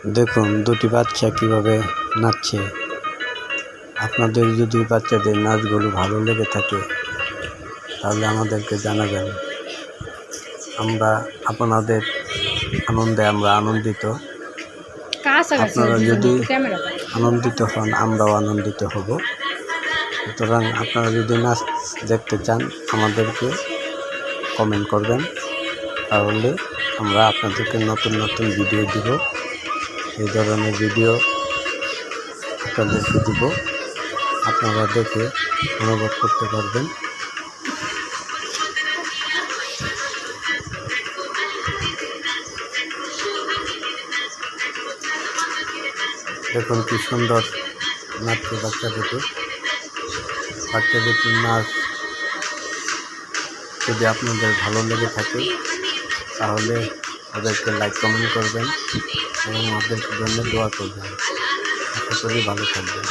দেখুন দুটি বাচ্চা কিভাবে নাচছে। আপনাদের যদি বাচ্চাদের নাচগুলো ভালো লেগে থাকে তাহলে আমাদেরকে জানাবেন। আমরা আপনাদের আনন্দে আমরা আনন্দিত। আপনারা যদি আনন্দিত হন আমরাও আনন্দিত হব। সুতরাং আপনারা যদি নাচ দেখতে চান আমাদেরকে কমেন্ট করবেন, তাহলে আমরা আপনাদেরকে নতুন নতুন ভিডিও দিব। এই ধরনের ভিডিও আপনাদেরকে দিব, আপনারা দেখে অনুভব করতে পারবেন। দেখুন কি সুন্দর নাচছে বাচ্চা দুটির নাচ যদি আপনাদের ভালো লেগে থাকে তাহলে ওদেরকে লাইক কমেন্ট করবেন এবং ওদের জন্য দোয়া করবেন। আশা করি ভালো থাকবেন।